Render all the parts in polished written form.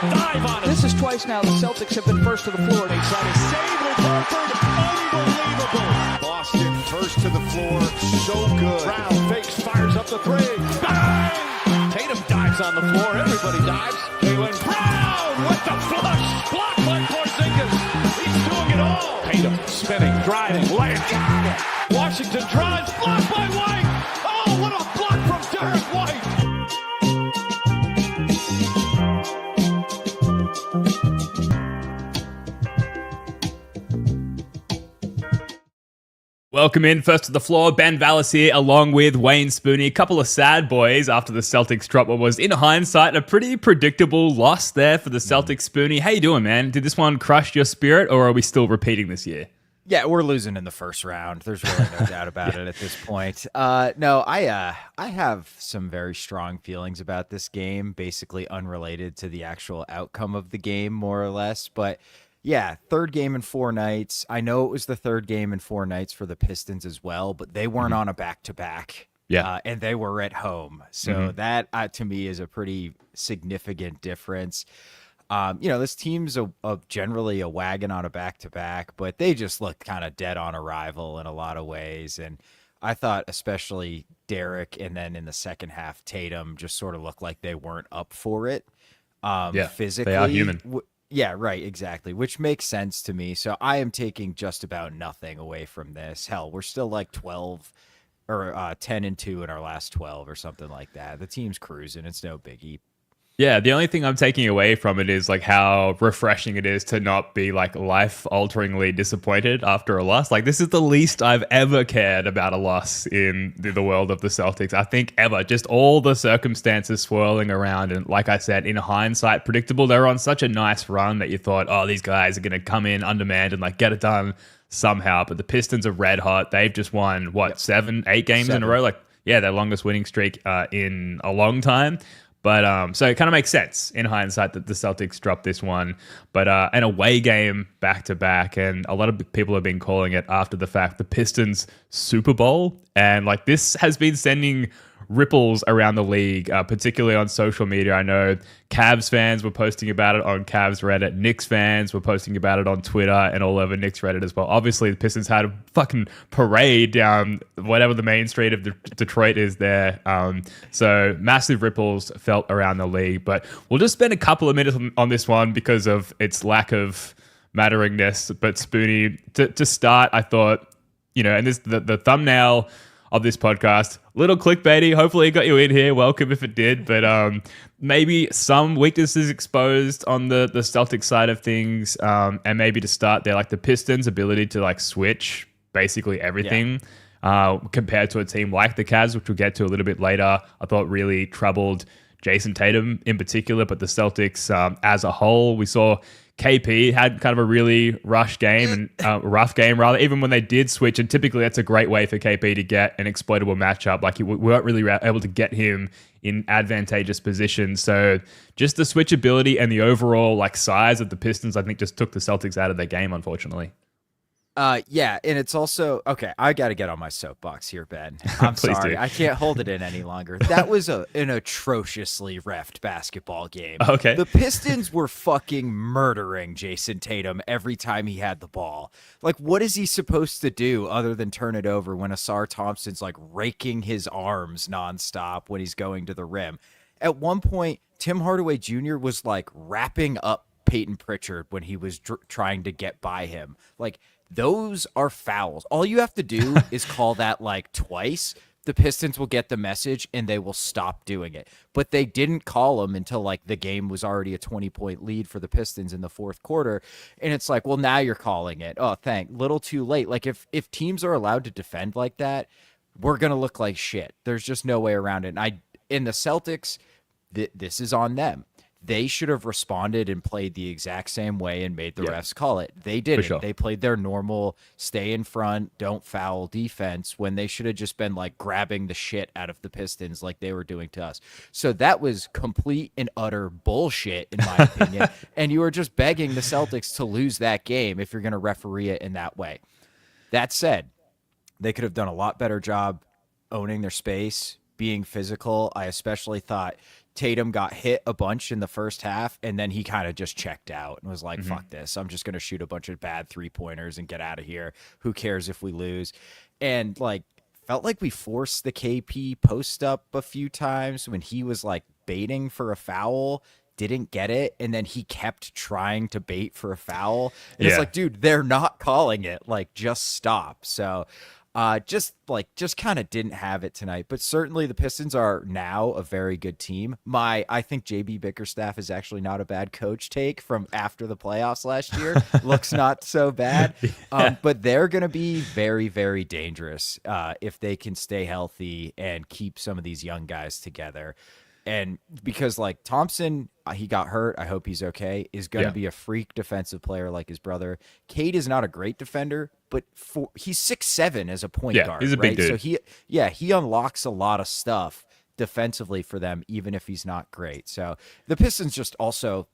Dive on it. This is twice now the Celtics have been first to the floor. They try to save with Horford. Unbelievable. Boston first to the floor. So good. Brown fakes, fires up the three. Bang! Tatum dives on the floor. Everybody dives. Jaylen Brown with the flush. Blocked by Porzingis. He's doing it all. Tatum spinning, driving, laying. Got it. Washington drives. Blocked by White. Oh, what a block from Derek White. Welcome in, first to the floor, Ben Vallis here, along with Wayne Spooney. A couple of sad boys after the Celtics drop what was, in hindsight, a pretty predictable loss there for the Celtics. Spooney, how you doing, man? Did this one crush your spirit, or are we still repeating this year? Yeah, we're losing in the first round. There's really no doubt about it at this point. No, I have some very strong feelings about this game, basically unrelated to the actual outcome of the game, more or less, but... yeah, third game in 4 nights. I know it was the third game in 4 nights for the Pistons as well, but they weren't on a back-to-back. Yeah. And they were at home. So that, to me, is a pretty significant difference. This team's generally a wagon on a back-to-back, but they just look kind of dead on arrival in a lot of ways. And I thought especially Derek and then in the second half, Tatum just sort of looked like they weren't up for it. Physically. They are human. Yeah, right, exactly, which makes sense to me. So I am taking just about nothing away from this. Hell, we're still like 12 or 10-2 in our last 12 or something like that. The team's cruising. It's no biggie. Yeah, the only thing I'm taking away from it is like how refreshing it is to not be like life-alteringly disappointed after a loss. Like this is the least I've ever cared about a loss in the world of the Celtics. I think ever. Just all the circumstances swirling around, and like I said, in hindsight, predictable. They were on such a nice run that you thought, oh, these guys are going to come in undermanned and like get it done somehow. But the Pistons are red hot. They've just won 7, 8 games in a row. Like their longest winning streak in a long time. But so it kind of makes sense in hindsight that the Celtics dropped this one. But an away game back-to-back, and a lot of people have been calling it after the fact the Pistons Super Bowl. And like this has been sending ripples around the league, particularly on social media. I know Cavs fans were posting about it on Cavs Reddit. Knicks fans were posting about it on Twitter and all over Knicks Reddit as well. Obviously, the Pistons had a fucking parade down whatever the main street of Detroit is there. So massive ripples felt around the league. But we'll just spend a couple of minutes on this one because of its lack of matteringness. But Spoony, to start, I thought, and this the thumbnail of this podcast, little clickbaity. Hopefully it got you in here. Welcome if it did. But maybe some weaknesses exposed on the Celtics side of things. And maybe to start there, like the Pistons' ability to like switch basically everything compared to a team like the Cavs, which we'll get to a little bit later, I thought really troubled Jason Tatum in particular, but the Celtics as a whole. We saw KP had kind of a really rough game, rather, even when they did switch. And typically that's a great way for KP to get an exploitable matchup. Like we weren't really able to get him in advantageous positions. So just the switchability and the overall like size of the Pistons, I think just took the Celtics out of their game, unfortunately. Yeah, and it's also okay. I got to get on my soapbox here, Ben. I'm sorry, I can't hold it in any longer. That was an atrociously reffed basketball game. Okay, the Pistons were fucking murdering Jason Tatum every time he had the ball. Like, what is he supposed to do other than turn it over when Asar Thompson's like raking his arms nonstop when he's going to the rim? At one point, Tim Hardaway Jr. was like wrapping up Peyton Pritchard when he was trying to get by him. Like, those are fouls. All you have to do is call that like twice. The Pistons will get the message and they will stop doing it. But they didn't call them until like the game was already a 20-point lead for the Pistons in the fourth quarter. And it's like, well, now you're calling it. Oh, little too late. Like if teams are allowed to defend like that, we're going to look like shit. There's just no way around it. And in the Celtics, this is on them. They should have responded and played the exact same way and made the refs call it. They didn't. Sure. They played their normal stay in front, don't foul defense when they should have just been like grabbing the shit out of the Pistons like they were doing to us. So that was complete and utter bullshit in my opinion. And you were just begging the Celtics to lose that game if you're going to referee it in that way. That said, they could have done a lot better job owning their space, being physical. I especially thought Tatum got hit a bunch in the first half, and then he kind of just checked out and was like, fuck this. I'm just going to shoot a bunch of bad 3-pointers and get out of here. Who cares if we lose? And like, felt like we forced the KP post up a few times when he was like baiting for a foul, didn't get it, and then he kept trying to bait for a foul. And it's like, dude, they're not calling it. Like, just stop. So just kind of didn't have it tonight. But certainly the Pistons are now a very good team. I think JB Bickerstaff is actually not a bad coach take from after the playoffs last year. Looks not so bad. But they're going to be very, very dangerous if they can stay healthy and keep some of these young guys together. And because like Thompson, he got hurt. I hope he's okay. Is going to be a freak defensive player like his brother. Cade is not a great defender, but he's 6'7" as a point guard. He's a big dude. So he unlocks a lot of stuff defensively for them, even if he's not great. So the Pistons just also,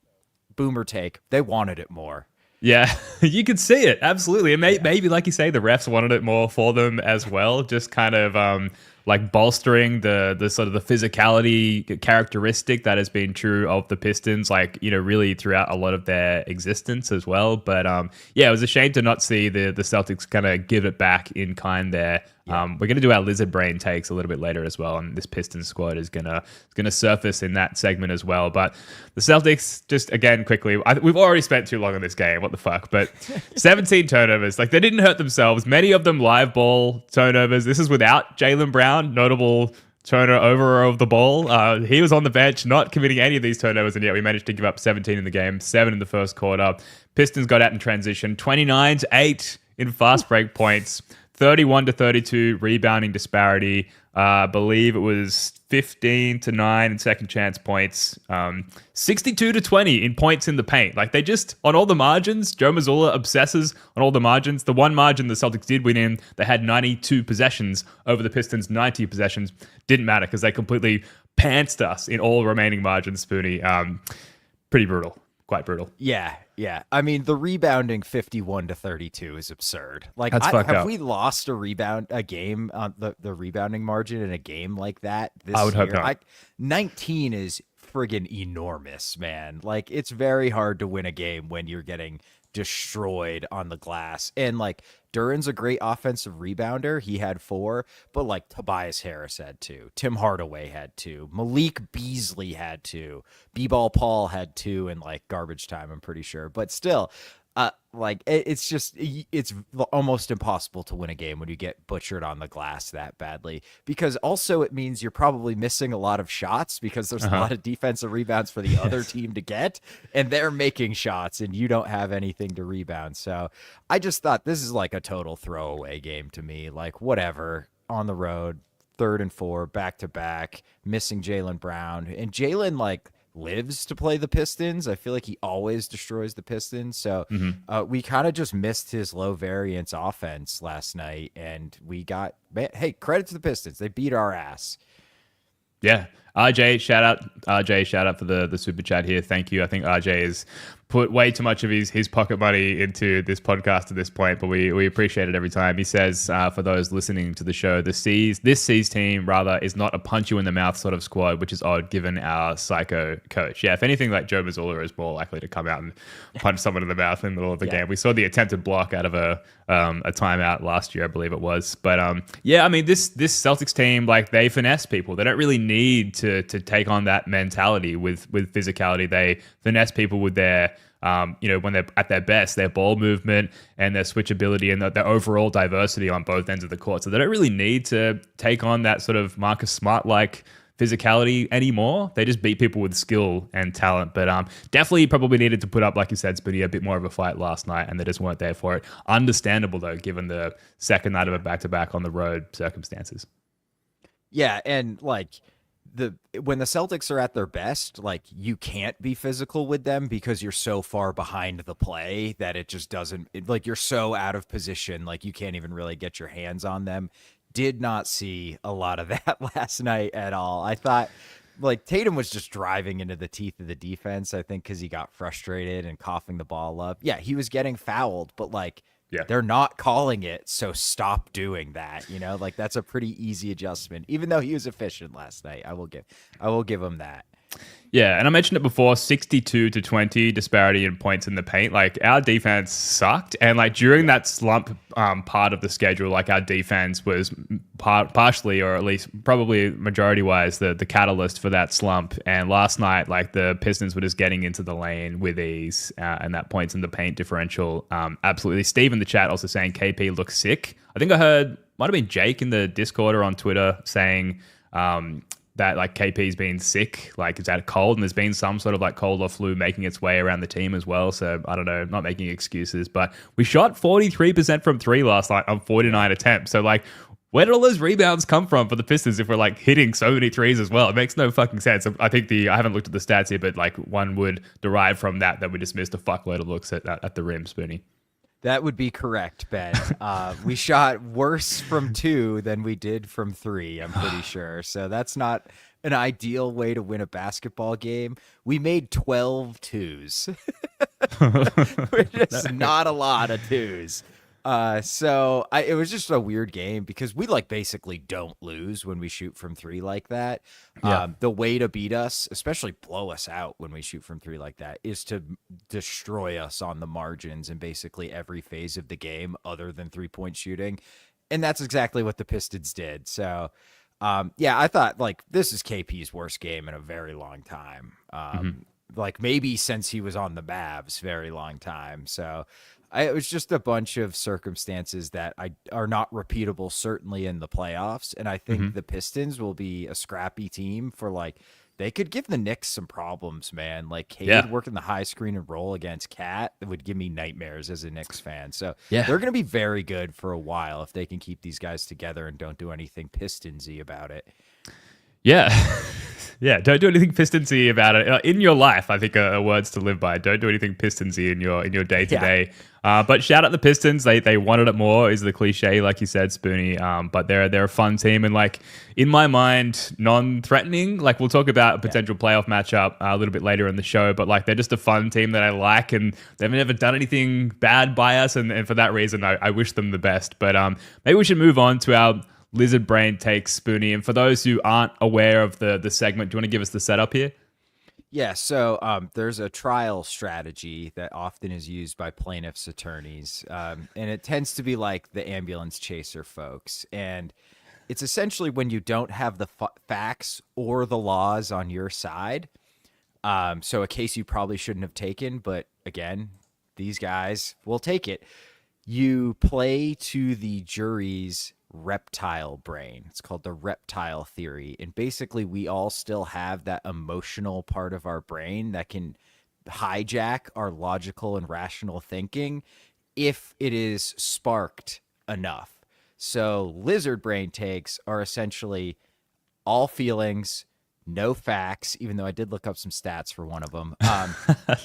boomer take, they wanted it more. Yeah, you could see it. Absolutely. And maybe, like you say, the refs wanted it more for them as well. Just kind of like bolstering the sort of the physicality characteristic that has been true of the Pistons, like, you know, really throughout a lot of their existence as well. But yeah, it was a shame to not see the Celtics kind of give it back in kind there. We're going to do our lizard brain takes a little bit later as well, and this Pistons squad is gonna surface in that segment as well. But the Celtics, just again quickly, we've already spent too long on this game. What the fuck? But 17 turnovers, like they didn't hurt themselves. Many of them live ball turnovers. This is without Jaylen Brown, notable turnover of the ball. He was on the bench, not committing any of these turnovers, and yet we managed to give up 17 in the game, 7 in the first quarter. Pistons got out in transition, 29-8 in fast break points. 31-32 rebounding disparity. I believe it was 15-9 in second chance points. 62-20 in points in the paint. Like they just, on all the margins, Joe Mazzulla obsesses on all the margins. The one margin the Celtics did win in, they had 92 possessions over the Pistons' 90 possessions. Didn't matter because they completely pantsed us in all remaining margins, Spooney. Pretty brutal. Quite brutal. Yeah. I mean, the rebounding 51-32 is absurd. Like, have we lost a game on the rebounding margin in a game like that this year? I would hope not. 19 is friggin' enormous, man. Like, it's very hard to win a game when you're getting destroyed on the glass. And like Duran's a great offensive rebounder. He had 4, but like Tobias Harris had 2. Tim Hardaway had 2. Malik Beasley had 2. B-Ball Paul had 2 in like garbage time, I'm pretty sure. But still, like it's almost impossible to win a game when you get butchered on the glass that badly, because also it means you're probably missing a lot of shots because there's a lot of defensive rebounds for the other team to get, and they're making shots and you don't have anything to rebound. So I just thought this is like a total throwaway game to me. Like, whatever, on the road, 3rd and 4, back to back, missing Jaylen Brown, and Jaylen like lives to play the Pistons. I feel like he always destroys the Pistons. So we kind of just missed his low variance offense last night, and we got, hey, credit to the Pistons. They beat our ass. Yeah. RJ, shout out for the super chat here. Thank you. I think RJ has put way too much of his pocket money into this podcast at this point, but we appreciate it every time. He says, for those listening to the show, this C's team rather is not a punch you in the mouth sort of squad, which is odd given our psycho coach. Yeah, if anything, like Joe Mazzulla is more likely to come out and punch someone in the mouth in the middle of the game. We saw the attempted block out of a timeout last year, I believe it was. But yeah, I mean, this Celtics team, like, they finesse people. They don't really need to take on that mentality with physicality. They finesse people with their when they're at their best, their ball movement and their switchability and their overall diversity on both ends of the court. So they don't really need to take on that sort of Marcus Smart-like physicality anymore. They just beat people with skill and talent. But definitely probably needed to put up, like you said, Spinny, a bit more of a fight last night, and they just weren't there for it. Understandable, though, given the second night of a back-to-back on the road circumstances. Yeah, and like when the Celtics are at their best, like, you can't be physical with them because you're so far behind the play that it just doesn't, like, you're so out of position, like you can't even really get your hands on them. Did not see a lot of that last night at all. I thought, like, Tatum was just driving into the teeth of the defense, I think, because he got frustrated and coughing the ball up. Yeah, he was getting fouled, but like, they're not calling it, so stop doing that. You know, like, that's a pretty easy adjustment. Even though he was efficient last night, I will give him that. Yeah, and I mentioned it before, 62-20 disparity in points in the paint. Like, our defense sucked. And, like, during that slump part of the schedule, like, our defense was partially, or at least probably majority-wise, the catalyst for that slump. And last night, like, the Pistons were just getting into the lane with ease, and that points in the paint differential. Absolutely. Steve in the chat also saying KP looks sick. I think I heard, might have been Jake in the Discord or on Twitter saying that like KP's been sick, like is that cold, and there's been some sort of like cold or flu making its way around the team as well. So I don't know, not making excuses, but we shot 43% from three last night on 49 attempts. So like, where did all those rebounds come from for the Pistons if we're like hitting so many threes as well? It makes no fucking sense. I think I haven't looked at the stats here, but like one would derive from that we just missed a fuckload of looks at the rim, Spooney. That would be correct, Ben. We shot worse from two than we did from three, I'm pretty sure. So that's not an ideal way to win a basketball game. We made 12 twos. Just not a lot of twos. It was just a weird game because we like basically don't lose when we shoot from three like that. Yeah. The way to beat us, especially blow us out when we shoot from three like that, is to destroy us on the margins in basically every phase of the game other than 3-point shooting. And that's exactly what the Pistons did. So, I thought like this is KP's worst game in a very long time. Like maybe since he was on the Mavs, very long time. So it was just a bunch of circumstances that are not repeatable, certainly in the playoffs. And I think the Pistons will be a scrappy team for like, they could give the Knicks some problems, man. Like Cade working the high screen and roll against Cat would give me nightmares as a Knicks fan. So they're going to be very good for a while if they can keep these guys together and don't do anything Pistonsy about it. Yeah. Yeah, don't do anything Pistonsy about it. In your life, I think are words to live by. Don't do anything Pistonsy in your day-to-day. But shout out the Pistons. They wanted it more, is the cliche, like you said, Spooney. But they're a fun team. And, like, in my mind, non-threatening. Like, we'll talk about a potential playoff matchup a little bit later in the show. But, like, they're just a fun team that I like. And they've never done anything bad by us. And for that reason, I wish them the best. But maybe we should move on to our Lizard Brain takes, Spooney. And for those who aren't aware of the segment, do you want to give us the setup here? Yeah, so there's a trial strategy that often is used by plaintiffs' attorneys, and it tends to be like the ambulance chaser folks. And it's essentially when you don't have the facts or the laws on your side. So a case you probably shouldn't have taken, but again, these guys will take it. You play to the jury's reptile brain. It's called the reptile theory. And basically we all still have that emotional part of our brain that can hijack our logical and rational thinking if it is sparked enough. So lizard brain takes are essentially all feelings, no facts, even though I did look up some stats for one of them,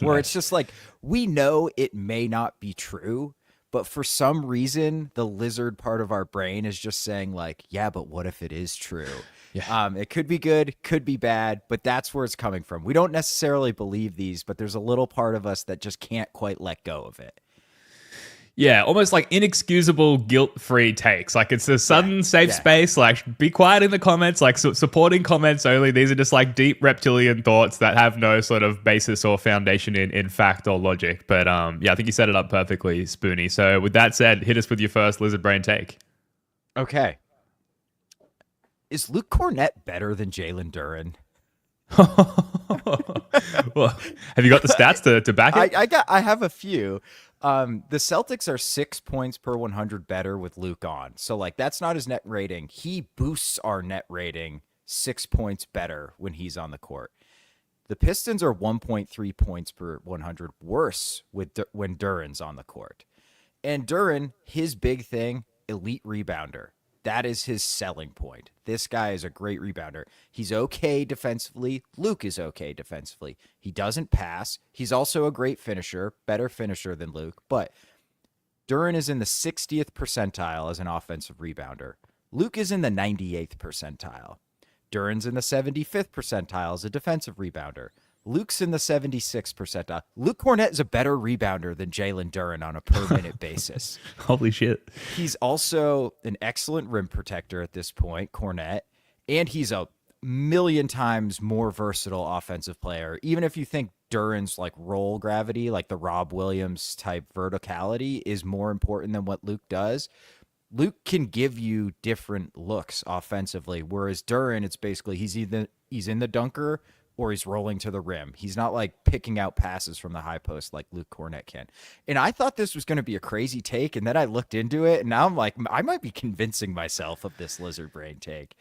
where it's just like, we know it may not be true, but for some reason, the lizard part of our brain is just saying like, yeah, but what if it is true? Yeah. It could be good, could be bad, but that's where it's coming from. We don't necessarily believe these, but there's a little part of us that just can't quite let go of it. Yeah, almost like inexcusable guilt-free takes. Like it's a sudden safe space. Like be quiet in the comments. Like supporting comments only. These are just like deep reptilian thoughts that have no sort of basis or foundation in fact or logic. But I think you set it up perfectly, Spooney. So with that said, hit us with your first lizard brain take. Okay. Is Luke Cornett better than Jalen Duren? Well, have you got the stats to back it? I have a few. The Celtics are 6 points per 100 better with Luke on. So like that's not his net rating. He boosts our net rating 6 points better when he's on the court. The Pistons are 1.3 points per 100 worse when Duren's on the court. And Duren, his big thing, elite rebounder. That is his selling point. This guy is a great rebounder. He's okay defensively. Luke is okay defensively. He doesn't pass. He's also a great finisher, better finisher than Luke. But Duren is in the 60th percentile as an offensive rebounder. Luke is in the 98th percentile. Duren's in the 75th percentile as a defensive rebounder. Luke's in the 76th percentile. Luke Cornett is a better rebounder than Jalen Duren on a per-minute basis. Holy shit. He's also an excellent rim protector at this point, Cornett, and he's a million times more versatile offensive player. Even if you think Duren's like roll gravity, like the Rob Williams type verticality is more important than what Luke does, Luke can give you different looks offensively, whereas Duren, it's basically he's in the dunker or he's rolling to the rim. He's not like picking out passes from the high post like Luke Cornett can. And I thought this was going to be a crazy take, and then I looked into it, and now I'm like, I might be convincing myself of this lizard brain take.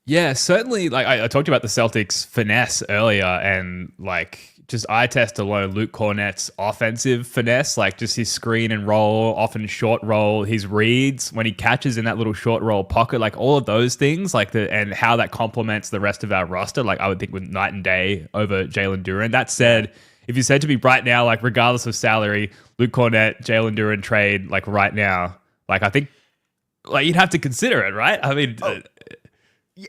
Yeah, certainly. Like I talked about the Celtics finesse earlier, and like just eye test alone, Luke Cornett's offensive finesse, like just his screen and roll, often short roll, his reads when he catches in that little short roll pocket, like all of those things, like and how that complements the rest of our roster, like I would think with night and day over Jalen Duren. That said, if you said to me right now, like regardless of salary, Luke Cornett, Jalen Duren trade, like right now, like I think like you'd have to consider it, right? I mean.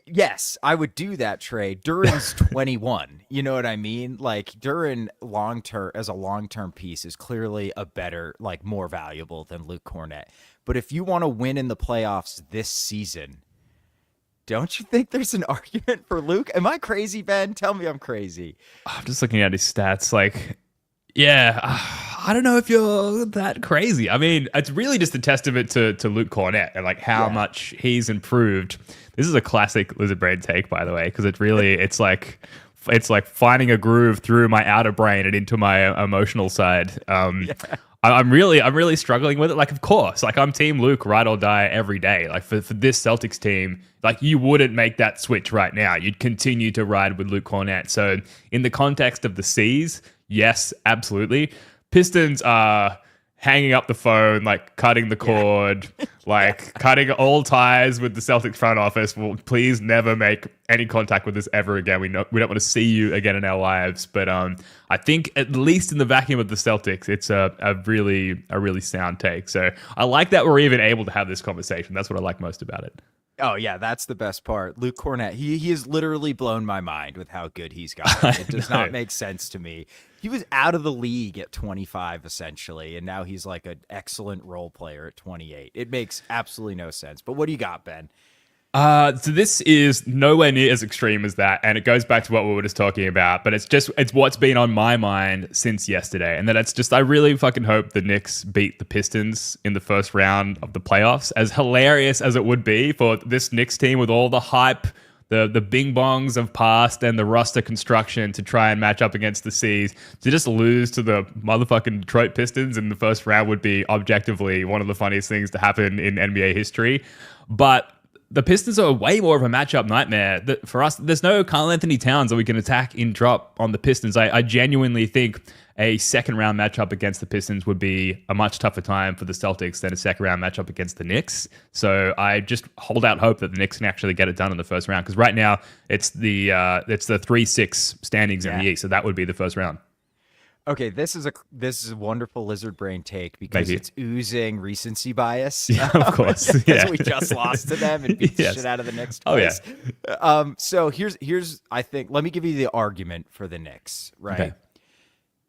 Yes, I would do that trade. Duren's 21. You know what I mean? Like Duren as a long-term piece is clearly a better, like more valuable than Luke Cornett. But if you want to win in the playoffs this season, don't you think there's an argument for Luke? Am I crazy, Ben? Tell me I'm crazy. I'm just looking at his stats. Like, yeah, I don't know if you're that crazy. I mean, it's really just a testament to Luke Cornett and like how much he's improved. This is a classic lizard brain take, by the way, because it's like finding a groove through my outer brain and into my emotional side. I'm really struggling with it. Like, of course, like I'm team Luke, ride or die every day. Like for this Celtics team, like you wouldn't make that switch right now. You'd continue to ride with Luke Cornett. So in the context of the C's, yes, absolutely. Pistons are hanging up the phone, like cutting the cord, like cutting all ties with the Celtics front office. Well, please never make any contact with us ever again. We don't want to see you again in our lives. But I think at least in the vacuum of the Celtics, it's a really sound take. So I like that we're even able to have this conversation. That's what I like most about it. Oh, yeah, that's the best part. Luke Cornett, he has literally blown my mind with how good he's gotten. It does not make sense to me. He was out of the league at 25, essentially, and now he's like an excellent role player at 28. It makes absolutely no sense. But what do you got, Ben? So this is nowhere near as extreme as that, and it goes back to what we were just talking about, but it's what's been on my mind since yesterday, and that it's just I really fucking hope the Knicks beat the Pistons in the first round of the playoffs. As hilarious as it would be for this Knicks team with all the hype, the bing bongs of past and the roster construction to try and match up against the C's, to just lose to the motherfucking Detroit Pistons in the first round would be objectively one of the funniest things to happen in NBA history. But the Pistons are way more of a matchup nightmare. For us, there's no Karl Anthony Towns that we can attack in drop on the Pistons. I genuinely think a second round matchup against the Pistons would be a much tougher time for the Celtics than a second round matchup against the Knicks. So I just hold out hope that the Knicks can actually get it done in the first round, because right now it's the 3-6 standings in the East, so that would be the first round. Okay, this is a wonderful lizard brain take because it's oozing recency bias. Yeah, of course. Because we just lost to them and beat the shit out of the Knicks twice. Oh, yeah. So here's I think, let me give you the argument for the Knicks, right? Okay.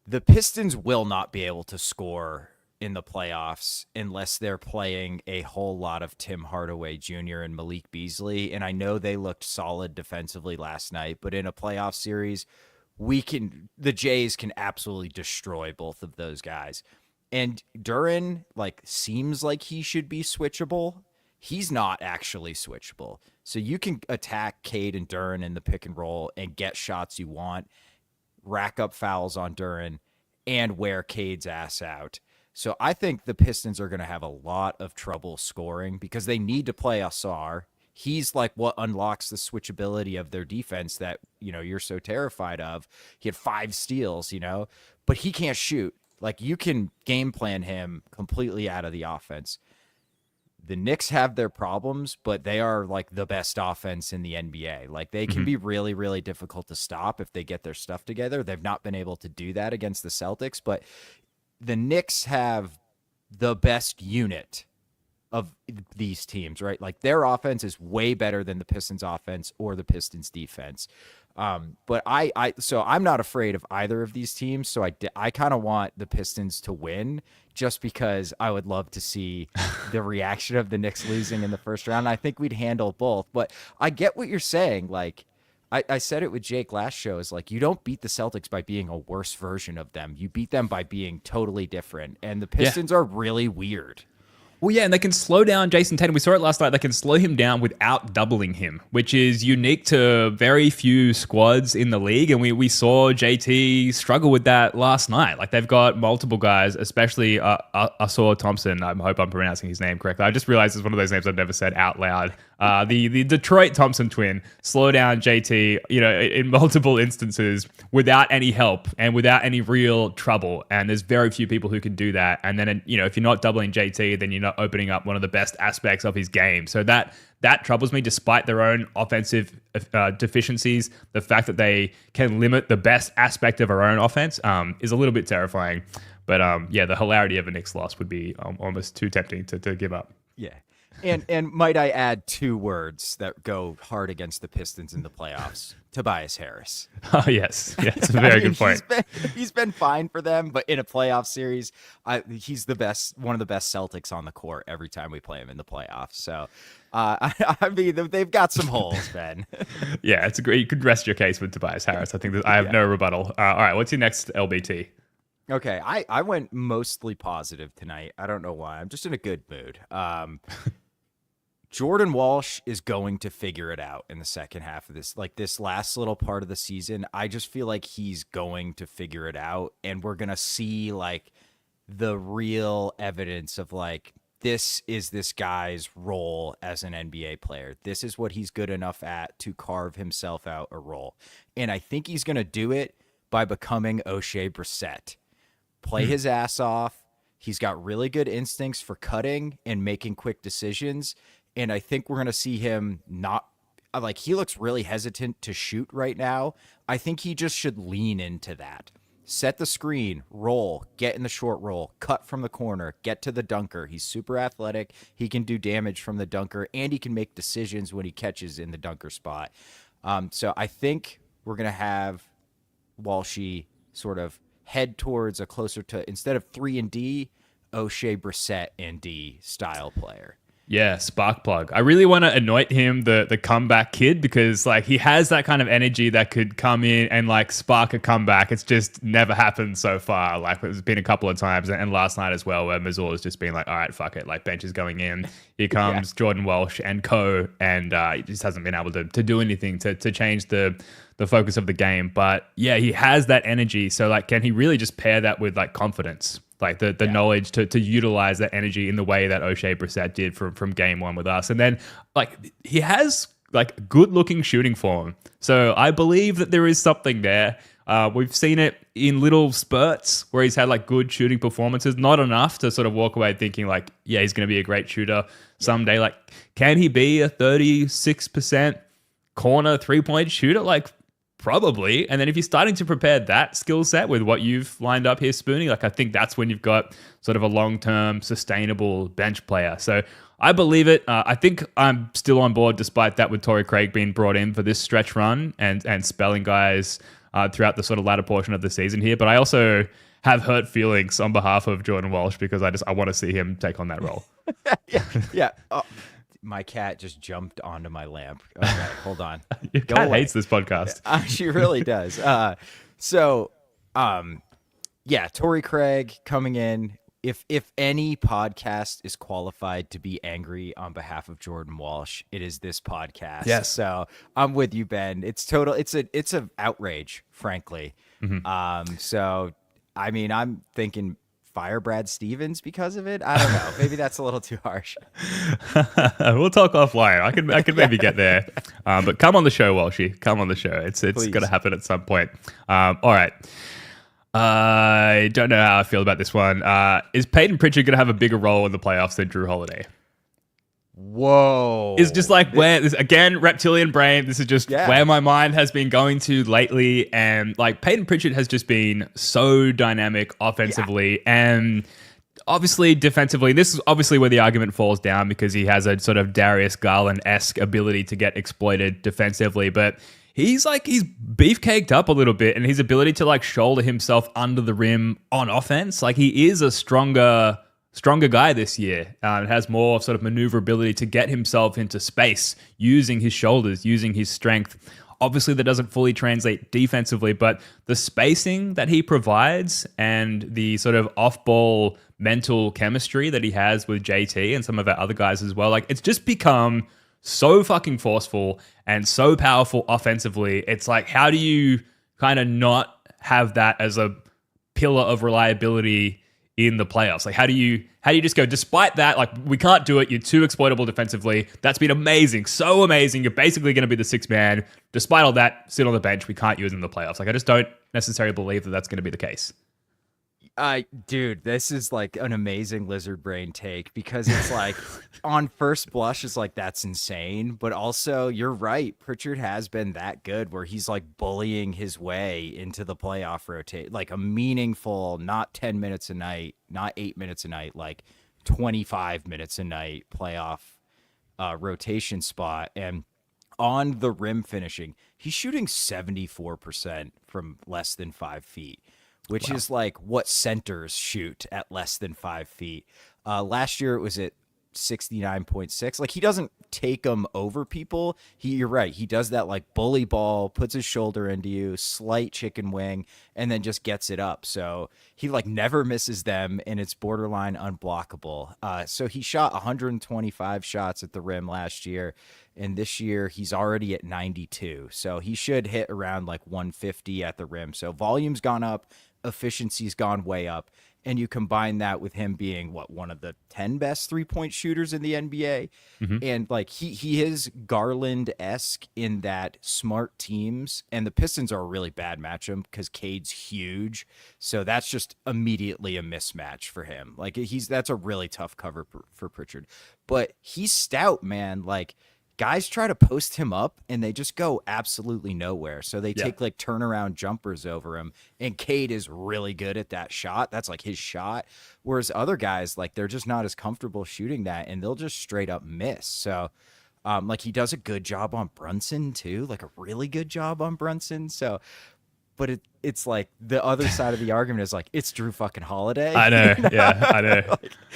The Pistons will not be able to score in the playoffs unless they're playing a whole lot of Tim Hardaway Jr. and Malik Beasley. And I know they looked solid defensively last night, but in a playoff series, the Jays can absolutely destroy both of those guys. And Duren, like, seems like he should be switchable. He's not actually switchable. So you can attack Cade and Duren in the pick and roll and get shots you want, rack up fouls on Duren, and wear Cade's ass out. So I think the Pistons are going to have a lot of trouble scoring because they need to play Ausar. He's like what unlocks the switchability of their defense that, you know, you're so terrified of. He had 5 steals, you know, but he can't shoot. Like, you can game plan him completely out of the offense. The Knicks have their problems, but they are like the best offense in the NBA. Like, they can be really, really difficult to stop if they get their stuff together. They've not been able to do that against the Celtics, but the Knicks have the best unit of these teams, right? Like, their offense is way better than the Pistons offense or the Pistons defense. But so I'm not afraid of either of these teams. So I kind of want the Pistons to win just because I would love to see the reaction of the Knicks losing in the first round. I think we'd handle both, but I get what you're saying. Like, I said it with Jake last show, is like, you don't beat the Celtics by being a worse version of them. You beat them by being totally different. And the Pistons are really weird. Well, yeah, and they can slow down Jason Tatum. We saw it last night. They can slow him down without doubling him, which is unique to very few squads in the league. And we saw JT struggle with that last night. Like, they've got multiple guys, especially Asor Thompson. I hope I'm pronouncing his name correctly. I just realized it's one of those names I've never said out loud. The Detroit Thompson twin slow down JT, in multiple instances without any help and without any real trouble. And there's very few people who can do that. And then, if you're not doubling JT, then you're not opening up one of the best aspects of his game. So that troubles me, despite their own offensive deficiencies. The fact that they can limit the best aspect of our own offense is a little bit terrifying. But the hilarity of a Knicks loss would be almost too tempting to give up. Yeah. And might I add 2 words that go hard against the Pistons in the playoffs? Tobias Harris. Oh, yes. Yeah, it's a very good point. He's been fine for them, but in a playoff series, he's one of the best Celtics on the court every time we play him in the playoffs. So, I mean, they've got some holes, Ben. Yeah, it's you could rest your case with Tobias Harris. I think that I have no rebuttal. All right, what's your next LBT? Okay, I went mostly positive tonight. I don't know why. I'm just in a good mood. Jordan Walsh is going to figure it out in the second half of this last little part of the season. I just feel like he's going to figure it out, and we're going to see the real evidence of this is this guy's role as an NBA player. This is what he's good enough at to carve himself out a role. And I think he's going to do it by becoming O'Shea Brissett. Play his ass off. He's got really good instincts for cutting and making quick decisions. And I think we're going to see him he looks really hesitant to shoot right now. I think he just should lean into that. Set the screen, roll, get in the short roll, cut from the corner, get to the dunker. He's super athletic. He can do damage from the dunker, and he can make decisions when he catches in the dunker spot. So I think we're going to have Walshy sort of head towards a closer to, instead of 3 and D, O'Shea Brissett and D style player. Yeah, spark plug. I really want to anoint him the comeback kid, because he has that kind of energy that could come in and spark a comeback. It's just never happened so far. It's been a couple of times, and last night as well, where Mazur has just been all right, fuck it, bench is going in. Here comes Jordan Walsh and co, and he just hasn't been able to do anything to change the focus of the game. But yeah, he has that energy. So can he really just pair that with confidence? The knowledge to utilize that energy in the way that O'Shea Brissett did from game 1 with us. And then he has good looking shooting form. So I believe that there is something there. We've seen it in little spurts where he's had good shooting performances, not enough to sort of walk away thinking he's going to be a great shooter someday. Can he be a 36% corner 3-point shooter? Probably. And then if you're starting to prepare that skill set with what you've lined up here, Spooney, I think that's when you've got sort of a long-term, sustainable bench player. So I believe it. I think I'm still on board despite that with Torrey Craig being brought in for this stretch run and spelling guys throughout the sort of latter portion of the season here. But I also have hurt feelings on behalf of Jordan Walsh, because I want to see him take on that role. Yeah. My cat just jumped onto my lamp. Okay, hold on. Your cat hates this podcast. She really does. Torrey Craig coming in. If any podcast is qualified to be angry on behalf of Jordan Walsh, it is this podcast. Yes. So I'm with you, Ben. It's an outrage, frankly. Mm-hmm. So I mean, I'm thinking fire Brad Stevens because of it. I don't know. Maybe that's a little too harsh. We'll talk offline. I can maybe get there. But come on the show, Walshy. Come on the show. It's got to happen at some point. All right. I don't know how I feel about this one. Is Peyton Pritchard going to have a bigger role in the playoffs than Drew Holiday? Whoa. It's just where this, again, reptilian brain. This is just where my mind has been going to lately. And Peyton Pritchard has just been so dynamic offensively and obviously defensively. This is obviously where the argument falls down, because he has a sort of Darius Garland-esque ability to get exploited defensively. But he's beefcaked up a little bit, and his ability to shoulder himself under the rim on offense. He is a stronger guy this year, and has more sort of maneuverability to get himself into space using his shoulders, using his strength Obviously, that doesn't fully translate defensively, but the spacing that he provides and the sort of off-ball mental chemistry that he has with JT and some of our other guys as well, like it's just become so fucking forceful and so powerful offensively. It's like, how do you kind of not have that as a pillar of reliability in the playoffs? Like, how do you just go, despite that, like, we can't do it, you're too exploitable defensively, that's been amazing, so amazing, you're basically going to be the sixth man, despite all that, sit on the bench, we can't use him in the playoffs. Like, I just don't necessarily believe that that's going to be the case. Dude, this is like an amazing lizard brain take, because it's like on first blush, it's like, that's insane. But also, you're right. Pritchard has been that good where he's like bullying his way into the playoff rotate, like a meaningful, not 10 minutes a night, not 8 minutes a night, like 25 minutes a night playoff rotation spot. And on the rim finishing, he's shooting 74% from less than 5 feet. Which is like what centers shoot at less than 5 feet. Last year it was at 69.6. Like, he doesn't take them over people. You're right. He does that like bully ball, puts his shoulder into you, slight chicken wing, and then just gets it up. So he like never misses them, and it's borderline unblockable. So he shot 125 shots at the rim last year, and this year he's already at 92. So he should hit around like 150 at the rim. So volume's gone up, efficiency's gone way up, and you combine that with him being one of the 10 best 3-point shooters in the NBA. And like he is Garland-esque in that smart teams, and the Pistons are a really bad matchup because Cade's huge, so that's just immediately a mismatch for him. Like, that's a really tough cover for Pritchard, but he's stout, man. Like, guys try to post him up and they just go absolutely nowhere. So they take like turnaround jumpers over him, and Cade is really good at that shot. That's like his shot. Whereas other guys, like, they're just not as comfortable shooting that, and they'll just straight up miss. So like, he does a good job on Brunson too, like a really good job on Brunson. So, but it's like the other side of the argument is like, it's Drew fucking Holiday. I know. Yeah, I know.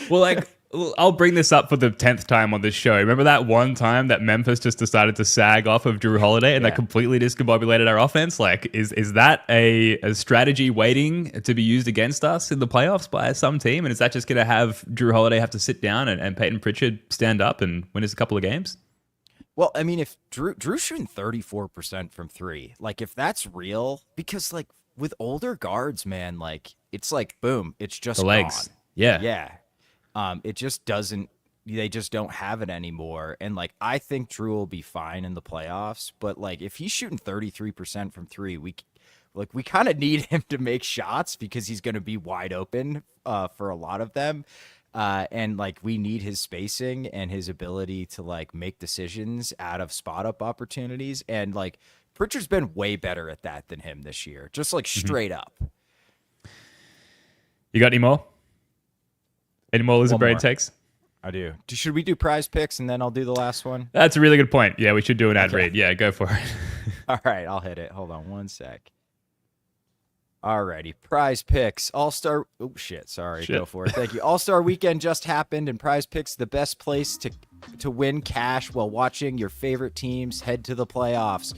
Well, like, I'll bring this up for the 10th time on this show. Remember that one time that Memphis just decided to sag off of Drew Holiday and that completely discombobulated our offense? Like, is that a strategy waiting to be used against us in the playoffs by some team? And is that just going to have Drew Holiday have to sit down and Peyton Pritchard stand up and win us a couple of games? Well, I mean, if Drew's shooting 34% from three, like, if that's real, because like with older guards, man, like, it's like, boom, it's just the legs. gone. Yeah. It just doesn't, they just don't have it anymore. And like, I think Drew will be fine in the playoffs, but like, if he's shooting 33% from three, we kind of need him to make shots because he's going to be wide open for a lot of them. And like, we need his spacing and his ability to like make decisions out of spot up opportunities. And like, Pritchard's been way better at that than him this year, just like straight up. You got any more? Any more lizard brain takes? I do. Should we do prize picks and then I'll do the last one? That's a really good point. Yeah, we should do an ad read. Yeah, go for it. All right, I'll hit it. Hold on one sec. Alrighty, prize picks. All-Star. Oh, shit. Sorry. Go for it. Thank you. All-Star weekend just happened, and prize picks the best place to win cash while watching your favorite teams head to the playoffs.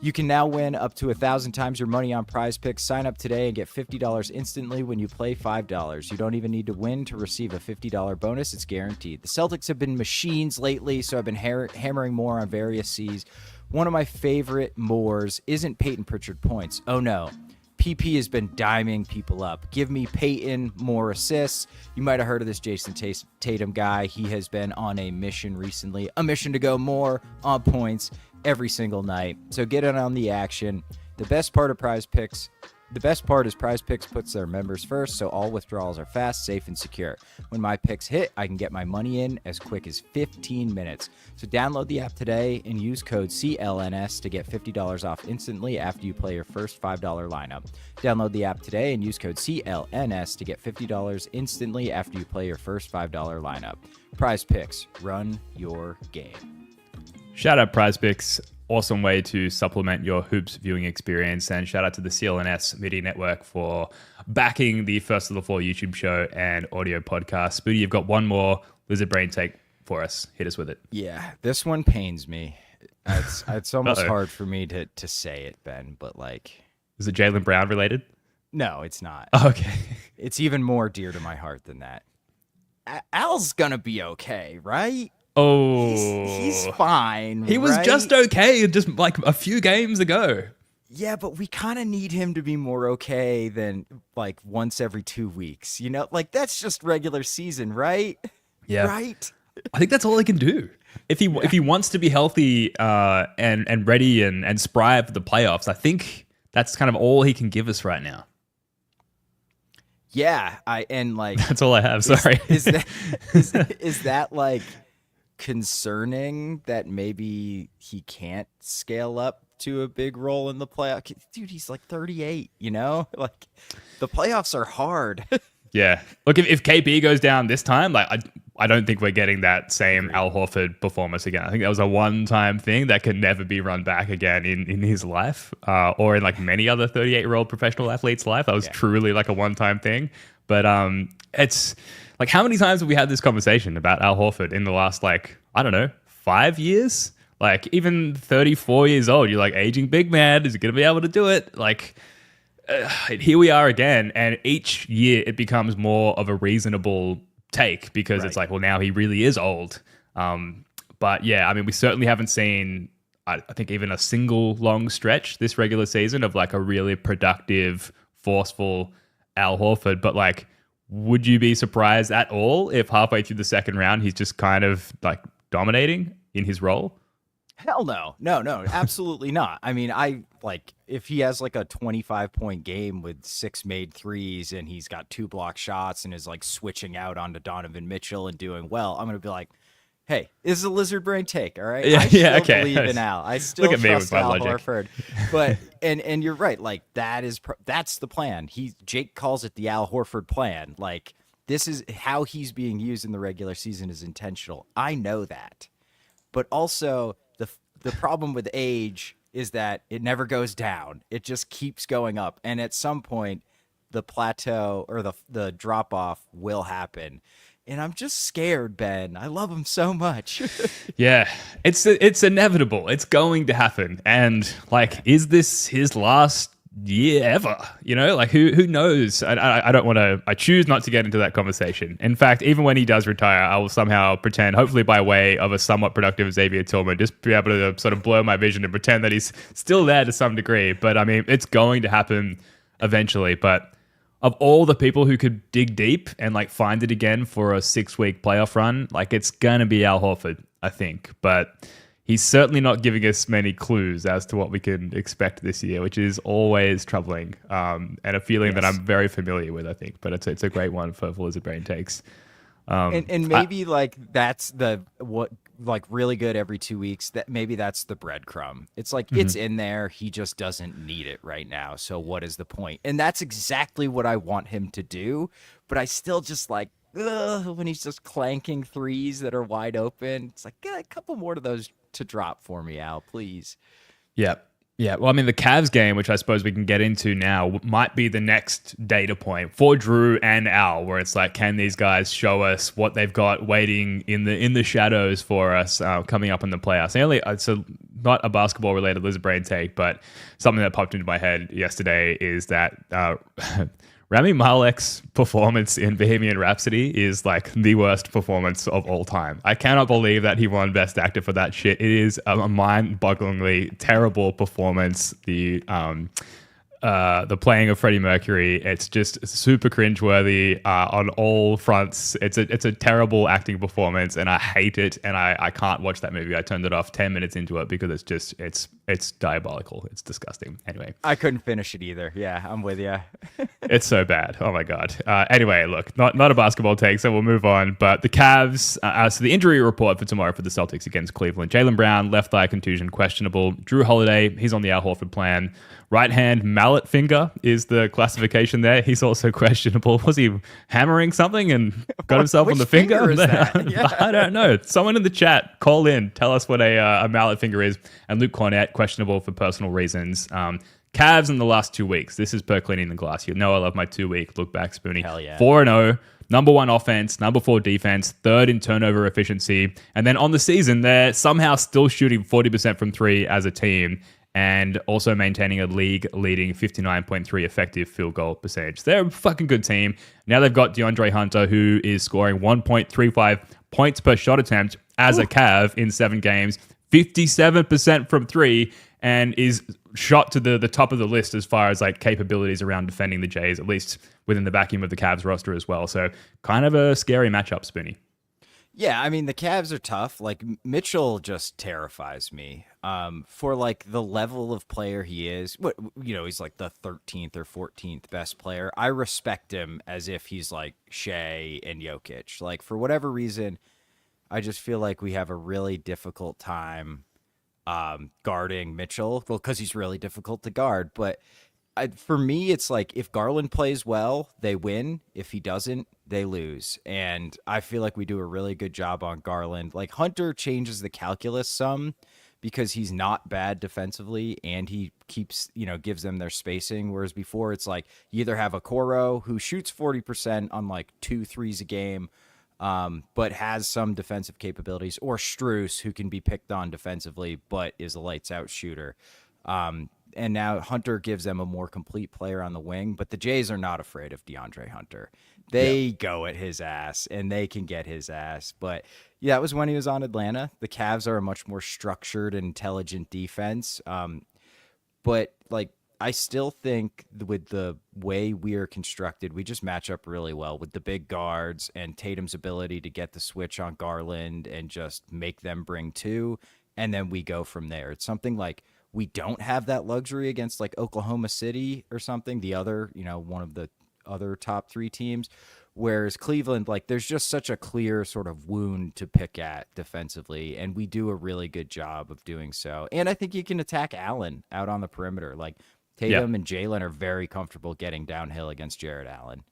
You can now win up to 1,000 times your money on PrizePicks. Sign up today and get $50 instantly when you play $5. You don't even need to win to receive a $50 bonus. It's guaranteed. The Celtics have been machines lately, so I've been hammering more on various C's. One of my favorite mores isn't Peyton Pritchard points. Oh, no. PP has been diming people up. Give me Peyton more assists. You might have heard of this Jason Tatum guy. He has been on a mission recently, a mission to go more on points every single night. So get in on the action. The best part is PrizePicks puts their members first, so all withdrawals are fast, safe, and secure. When my picks hit, I can get my money in as quick as 15 minutes. So download the app today and use code CLNS to get $50 off instantly after you play your first $5 lineup. Download the app today and use code CLNS to get $50 instantly after you play your first $5 lineup. PrizePicks, run your game. Shout out PrizePicks. Awesome way to supplement your hoops viewing experience, and shout out to the CLNS Media Network for backing the First of the Floor YouTube show and audio podcast. Spoody, you've got one more Lizard Brain take for us. Hit us with it. Yeah, this one pains me. It's almost Uh-oh. hard for me to say it, Ben, but like, Is it Jaylen Brown related? no, it's not. Okay. It's even more dear to my heart than that. Al's gonna be okay, right? Oh. He's fine. He was right? just okay just like a few games ago. Yeah, but we kind of need him to be more okay than like once every 2 weeks. You know, like that's just regular season, right? Yeah. Right? I think that's all he can do. If he wants to be healthy and ready and spry for the playoffs, I think that's kind of all he can give us right now. Yeah, That's all I have. Sorry. is that like concerning that maybe he can't scale up to a big role in the playoff? Dude, he's like 38, you know? Like the playoffs are hard. Yeah. Look, if KP goes down this time, like I don't think we're getting that same Al Horford performance again. I think that was a one-time thing that can never be run back again in his life, or in like many other 38-year-old professional athletes' life. That was truly like a one-time thing. But it's like, how many times have we had this conversation about Al Horford in the last, like, I don't know, 5 years? Like, even 34 years old, you're like, aging big man, is he going to be able to do it? Like, here we are again, and each year it becomes more of a reasonable take because it's like, well, now he really is old. But yeah, I mean, we certainly haven't seen, I think, even a single long stretch this regular season of like a really productive, forceful Al Horford. But like, would you be surprised at all if halfway through the second round he's just kind of like dominating in his role? Hell no. No, absolutely not. I mean, if he has like a 25-point game with 6 made threes and he's got 2 block shots and is like switching out onto Donovan Mitchell and doing well, I'm going to be like, hey, this is a lizard brain take, all right? Yeah, I still okay. believe in Al. I still Look at me trust with my Al logic. Horford. But and you're right, like that's the plan. Jake calls it the Al Horford plan. Like this is how he's being used in the regular season is intentional. I know that. But also the problem with age is that it never goes down. It just keeps going up. And at some point, the plateau or the drop off will happen. And I'm just scared, Ben. I love him so much. Yeah, it's inevitable. It's going to happen. And like, is this his last year ever? You know, like who knows? I don't want to. I choose not to get into that conversation. In fact, even when he does retire, I will somehow pretend, hopefully by way of a somewhat productive Xavier Tillman, just be able to sort of blow my vision and pretend that he's still there to some degree. But I mean, it's going to happen eventually. But of all the people who could dig deep and like find it again for a 6-week playoff run, like it's gonna be Al Horford, I think. But he's certainly not giving us many clues as to what we can expect this year, which is always troubling, and a feeling that I'm very familiar with, I think. But it's a great one for Lizard Brain Takes. And maybe that's really good every 2 weeks. That maybe that's the breadcrumb. It's like it's in there. He just doesn't need it right now. So what is the point? And that's exactly what I want him to do. But I still just like when he's just clanking threes that are wide open. It's like get a couple more of those to drop for me, Al, please. Yeah. Yeah, well, I mean, the Cavs game, which I suppose we can get into now, might be the next data point for Drew and Al, where it's like, can these guys show us what they've got waiting in the shadows for us coming up in the playoffs? It's not a basketball-related Lizard Brain take, but something that popped into my head yesterday is that Rami Malek's performance in Bohemian Rhapsody is like the worst performance of all time. I cannot believe that he won Best Actor for that shit. It is a mind-bogglingly terrible performance. The playing of Freddie Mercury, it's just super cringeworthy on all fronts. It's a terrible acting performance, and I hate it. And I can't watch that movie. I turned it off 10 minutes into it because it's diabolical. It's disgusting. Anyway, I couldn't finish it either. Yeah, I'm with you. It's so bad. Oh my god. Anyway, look, not a basketball take, so we'll move on. But the Cavs. So the injury report for tomorrow for the Celtics against Cleveland: Jaylen Brown, left thigh contusion, questionable. Drew Holiday, he's on the Al Horford plan. Right hand mallet finger is the classification there. He's also questionable. Was he hammering something and got himself on the finger? Is that? Yeah. I don't know. Someone in the chat, call in. Tell us what a mallet finger is. And Luke Cornett, questionable for personal reasons. Cavs in the last 2 weeks. This is per Cleaning the Glass. You know I love my 2-week look back, Spooney. Hell yeah. 4-0, number 1 offense, number 4 defense, 3rd in turnover efficiency. And then on the season, they're somehow still shooting 40% from 3 as a team and also maintaining a league-leading 59.3 effective field goal percentage. They're a fucking good team. Now they've got DeAndre Hunter, who is scoring 1.35 points per shot attempt as a Cav in 7 games, 57% from 3, and is shot to the top of the list as far as like capabilities around defending the Jays, at least within the vacuum of the Cavs roster as well. So kind of a scary matchup, Spooney. Yeah, I mean, the Cavs are tough. Like, Mitchell just terrifies me. For like the level of player he is, he's like the 13th or 14th best player. I respect him as if he's like Shea and Jokic. Like, for whatever reason, I just feel like we have a really difficult time guarding Mitchell. Well, because he's really difficult to guard. But for me, it's like if Garland plays well, they win. If he doesn't, they lose. And I feel like we do a really good job on Garland. Like, Hunter changes the calculus some because he's not bad defensively and he keeps, gives them their spacing. Whereas before it's like you either have a Okoro who shoots 40% on like 2 threes a game, but has some defensive capabilities, or Strus, who can be picked on defensively but is a lights out shooter. And now Hunter gives them a more complete player on the wing, but the Jays are not afraid of DeAndre Hunter. They go at his ass, and they can get his ass. But yeah, that was when he was on Atlanta. The Cavs are a much more structured, intelligent defense. But like, I still think with the way we are constructed, we just match up really well with the big guards and Tatum's ability to get the switch on Garland and just make them bring 2, and then we go from there. It's something like we don't have that luxury against like Oklahoma City or something, the other, one of the other top 3 teams, whereas Cleveland, like, there's just such a clear sort of wound to pick at defensively, and we do a really good job of doing so. And I think you can attack Allen out on the perimeter. Like, Tatum and Jalen are very comfortable getting downhill against Jared Allen.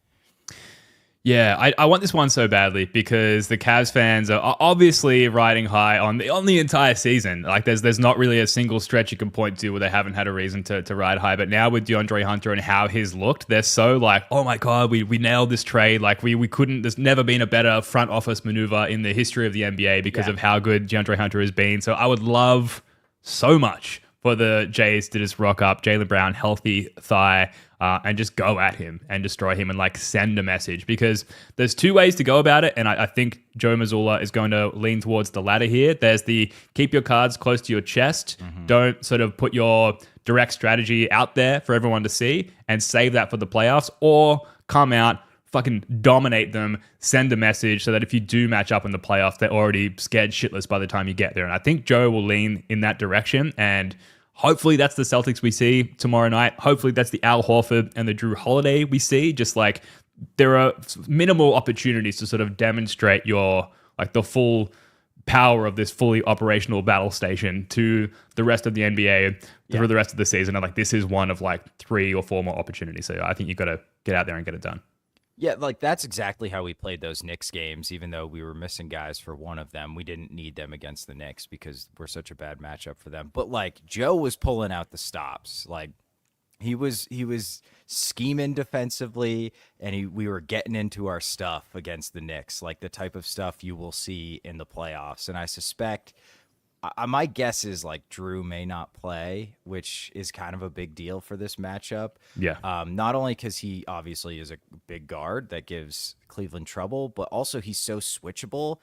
Yeah, I want this one so badly because the Cavs fans are obviously riding high on the entire season. Like, there's not really a single stretch you can point to where they haven't had a reason to ride high. But now with DeAndre Hunter and how he's looked, they're so like, oh my God, we nailed this trade. Like, we couldn't, there's never been a better front office maneuver in the history of the NBA because of how good DeAndre Hunter has been. So I would love so much for the Jays to just rock up, Jaylen Brown, healthy thigh, and just go at him and destroy him and like send a message, because there's 2 ways to go about it. And I think Joe Mazzulla is going to lean towards the latter here. There's the keep your cards close to your chest. Don't sort of put your direct strategy out there for everyone to see and save that for the playoffs, or come out, fucking dominate them, send a message so that if you do match up in the playoffs, they're already scared shitless by the time you get there. And I think Joe will lean in that direction, and hopefully that's the Celtics we see tomorrow night. Hopefully that's the Al Horford and the Drew Holiday we see. Just like, there are minimal opportunities to sort of demonstrate your, like, the full power of this fully operational battle station to the rest of the NBA through the rest of the season. And like, this is one of like 3 or 4 more opportunities. So I think you've got to get out there and get it done. Yeah, like, that's exactly how we played those Knicks games. Even though we were missing guys for one of them, we didn't need them against the Knicks because we're such a bad matchup for them. But like, Joe was pulling out the stops. Like, he was scheming defensively, and we were getting into our stuff against the Knicks, like the type of stuff you will see in the playoffs. And I suspect, my guess is like Drew may not play, which is kind of a big deal for this matchup. Yeah. Not only because he obviously is a big guard that gives Cleveland trouble, but also he's so switchable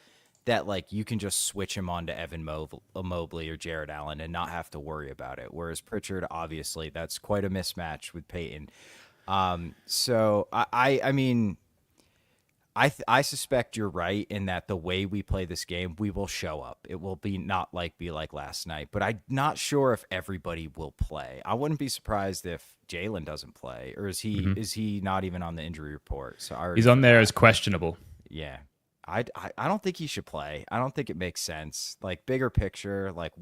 that like you can just switch him on to Evan Mobley or Jared Allen and not have to worry about it. Whereas Pritchard, obviously, that's quite a mismatch with Peyton. So I mean, I suspect you're right in that the way we play this game, we will show up. It will be like last night, but I'm not sure if everybody will play. I wouldn't be surprised if Jalen doesn't play, or is he not even on the injury report? So he's on there as questionable. Yeah. I don't think he should play. I don't think it makes sense. Like, bigger picture, like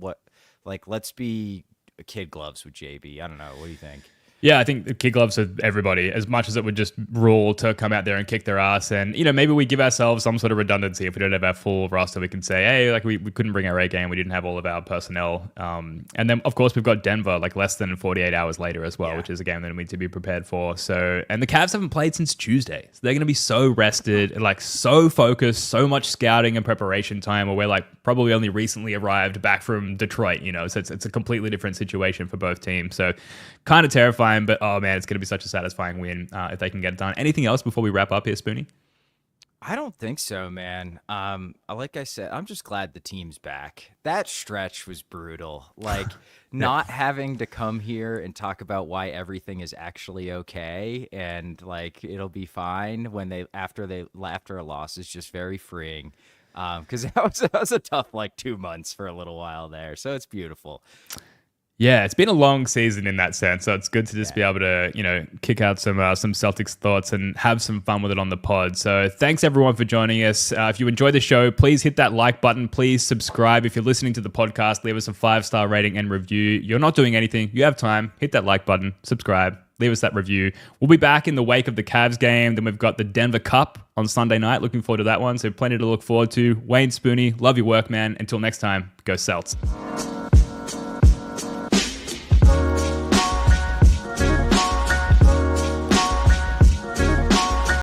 let's be kid gloves with JB. I don't know. What do you think? Yeah, I think the kid gloves are everybody, as much as it would just rule to come out there and kick their ass. And, maybe we give ourselves some sort of redundancy. If we don't have our full roster, we can say, hey, like we couldn't bring our A game. We didn't have all of our personnel. And then, of course, we've got Denver like less than 48 hours later as well, which is a game that we need to be prepared for. So, and the Cavs haven't played since Tuesday. So they're going to be so rested, like so focused, so much scouting and preparation time, where we're like probably only recently arrived back from Detroit, so it's a completely different situation for both teams. So kind of terrifying. But oh man, it's going to be such a satisfying win if they can get it done. Anything else before we wrap up here, Spooney? I don't think so, man. Like I said, I'm just glad the team's back. That stretch was brutal. Like not having to come here and talk about why everything is actually okay and like it'll be fine when after a loss is just very freeing. Because that was a tough like 2 months for a little while there. So it's beautiful. Yeah, it's been a long season in that sense, so it's good to just be able to, kick out some Celtics thoughts and have some fun with it on the pod. So thanks everyone for joining us. If you enjoy the show, please hit that like button. Please subscribe. If you're listening to the podcast, leave us a 5-star rating and review. You're not doing anything. You have time. Hit that like button. Subscribe. Leave us that review. We'll be back in the wake of the Cavs game. Then we've got the Denver Cup on Sunday night. Looking forward to that one. So plenty to look forward to. Wayne Spooney, love your work, man. Until next time, go Celts.